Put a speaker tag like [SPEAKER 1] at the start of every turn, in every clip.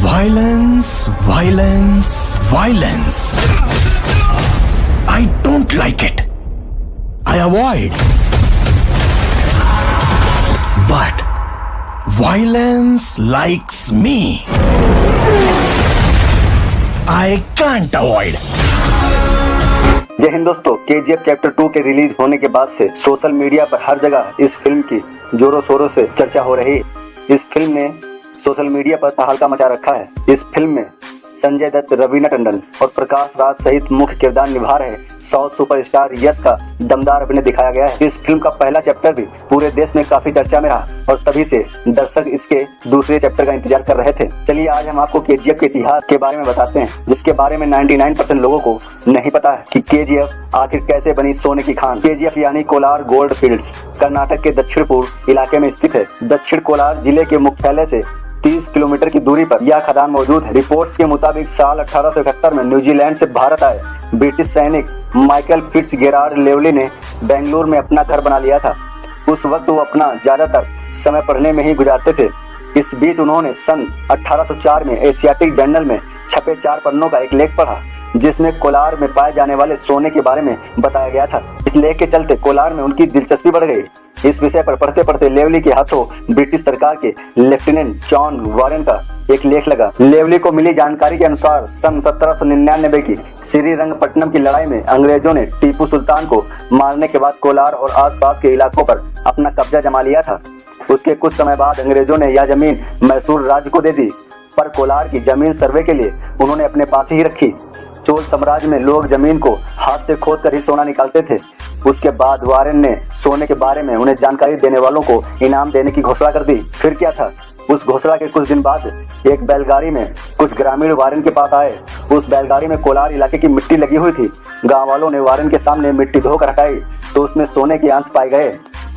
[SPEAKER 1] Violence, violence, violence. I don't like it. I avoid. But violence likes me. I can't avoid.
[SPEAKER 2] जय हिंद दोस्तों, KGF chapter 2 के release होने के बाद से सोशल मीडिया पर हर जगह इस फिल्म की जोरों शोरों से चर्चा हो रही। इस फिल्म ने सोशल मीडिया पर तहलका मचा रखा है। इस फिल्म में संजय दत्त, रवीना टंडन और प्रकाश राज सहित मुख्य किरदार निभा रहे साउथ सुपरस्टार यश का दमदार अभिनय दिखाया गया है। इस फिल्म का पहला चैप्टर भी पूरे देश में काफी चर्चा में रहा और तभी से दर्शक इसके दूसरे चैप्टर का इंतजार कर रहे थे। चलिए आज हम आपको केजीएफ के इतिहास के बारे में बताते हैं, जिसके बारे में 99% लोगों को नहीं पता है कि केजीएफ आखिर कैसे बनी सोने की खान। केजीएफ यानी कोलार गोल्ड फील्ड्स कर्नाटक के दक्षिण पूर्व इलाके में स्थित है। दक्षिण कोलार जिले के मुख्यालय से 30 किलोमीटर की दूरी पर यह खदान मौजूद है। रिपोर्ट्स के मुताबिक साल 1871 में न्यूजीलैंड से भारत आए ब्रिटिश सैनिक माइकल फिट्जगेराल्ड लेवली ने बेंगलुरु में अपना घर बना लिया था। उस वक्त वो अपना ज्यादातर समय पढ़ने में ही गुजारते थे। इस बीच उन्होंने सन 1804 में एशियाटिक जर्नल में छपे 4 पन्नों का एक लेख पढ़ा, जिसमें कोलार में पाए जाने वाले सोने के बारे में बताया गया था। इस लेख के चलते कोलार में उनकी दिलचस्पी बढ़ गई। इस विषय पर पढ़ते पढ़ते लेवली के हाथों ब्रिटिश सरकार के लेफ्टिनेंट जॉन वॉरेन का एक लेख लगा। लेवली को मिली जानकारी के अनुसार सन 1799 की श्रीरंगपट्टनम की लड़ाई में अंग्रेजों ने टीपू सुल्तान को मारने के बाद कोलार और आसपास के इलाकों पर अपना कब्जा जमा लिया था। उसके कुछ समय बाद अंग्रेजों ने यह जमीन मैसूर राज्य को दे दी, पर कोलार की जमीन सर्वे के लिए उन्होंने अपने पास ही रखी। चोल साम्राज्य में लोग जमीन को हाथ से खोद कर ही सोना निकालते थे। उसके बाद वारेन ने सोने के बारे में उन्हें जानकारी देने वालों को इनाम देने की घोषणा कर दी। फिर क्या था, उस घोषणा के कुछ दिन बाद एक बैलगाड़ी में कुछ ग्रामीण वारेन के पास आए। उस बैलगाड़ी में कोलार इलाके की मिट्टी लगी हुई थी। गांव वालों ने वारेन के सामने मिट्टी धोकर हटाई तो उसमें सोने के अंश पाए गए।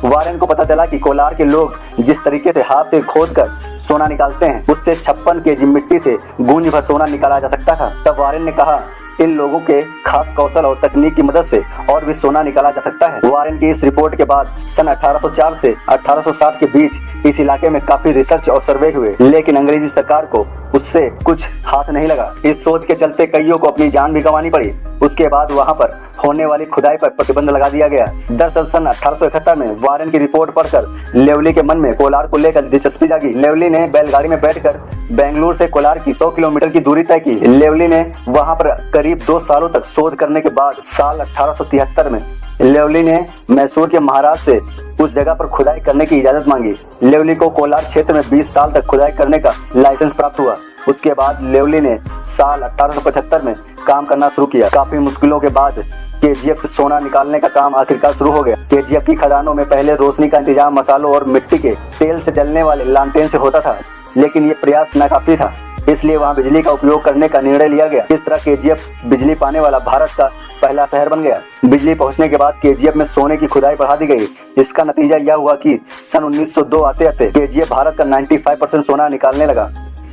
[SPEAKER 2] वारेन को पता चला कि कोलार के लोग जिस तरीके से हाथ से खोद कर सोना निकालते हैं, उससे 56 केजी मिट्टी से गूंज भर सोना निकाला जा सकता था। तब वारेन ने कहा, इन लोगों के खास कौशल और तकनीक की मदद से और भी सोना निकाला जा सकता है। वारेन की इस रिपोर्ट के बाद सन 1804 से 1860 के बीच इस इलाके में काफी रिसर्च और सर्वे हुए, लेकिन अंग्रेजी सरकार को उससे कुछ हाथ नहीं लगा। इस सोच के चलते कईयों को अपनी जान भी गंवानी पड़ी। उसके बाद वहां पर होने वाली खुदाई पर प्रतिबंध लगा दिया गया। दरअसल सन 1871 में वारेन की रिपोर्ट पढ़कर लेवली के मन में कोलार को लेकर दिलचस्पी जागी। लेवली ने बैलगाड़ी में बैठकर बेंगलुरु से कोलार की 100 किलोमीटर की दूरी तय की। लेवली ने वहां पर करीब 2 सालों तक शोध करने के बाद साल 1873 में लेवली ने मैसूर के महाराज से उस जगह पर खुदाई करने की इजाजत मांगी। लेवली को कोलार क्षेत्र में 20 साल तक खुदाई करने का लाइसेंस प्राप्त हुआ। उसके बाद लेवली ने साल 1875 में काम करना शुरू किया। काफी मुश्किलों के बाद केजीएफ से सोना निकालने का काम आखिरकार शुरू हो गया। केजीएफ की खदानों में पहले रोशनी का इंतजाम मसालों और मिट्टी के तेल से जलने वाले लालटेन से होता था, लेकिन ये प्रयास नाकाफी था, इसलिए वहाँ बिजली का उपयोग करने का निर्णय लिया गया। इस तरह केजीएफ बिजली पाने वाला भारत का पहला शहर बन गया। बिजली पहुंचने के बाद केजीएफ में सोने की खुदाई बढ़ा दी गई। इसका नतीजा यह हुआ कि सन 1902 आते आते केजीएफ भारत का 95% सोना निकालने लगा।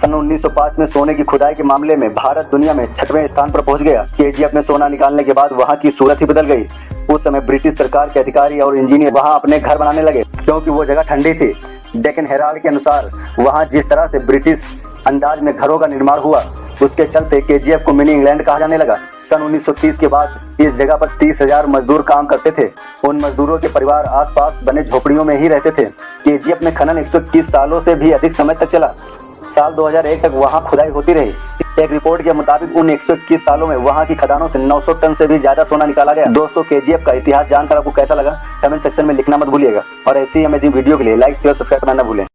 [SPEAKER 2] सन 1905 में सोने की खुदाई के मामले में भारत दुनिया में 6वें स्थान पर पहुंच गया। केजीएफ में सोना निकालने के बाद वहां की सूरत ही बदल गई। उस समय ब्रिटिश सरकार के अधिकारी और इंजीनियर वहां अपने घर बनाने लगे, क्योंकि वो जगह ठंडी थी। डेक्कन हेराल्ड के अनुसार वहां जिस तरह से ब्रिटिश अंदाज में घरों का निर्माण हुआ, उसके चलते केजीएफ को मिनी इंग्लैंड कहा जाने लगा। सन 1930 के बाद इस जगह पर 30,000 मजदूर काम करते थे। उन मजदूरों के परिवार आसपास बने झोपड़ियों में ही रहते थे। केजीएफ में खनन 121 सालों से भी अधिक समय तक चला। साल 2001 तक वहां खुदाई होती रही। एक रिपोर्ट के मुताबिक उन 121 सालों में वहां की खदानों से 900 टन से भी ज्यादा सोना निकाला गया। दोस्तों, केजीएफ का इतिहास जानकर आपको कैसा लगा, कमेंट सेक्शन में लिखना मत भूलिएगा। और ऐसी ही अमेजिंग वीडियो के लिए लाइक, शेयर, सब्सक्राइब करना न भूलें।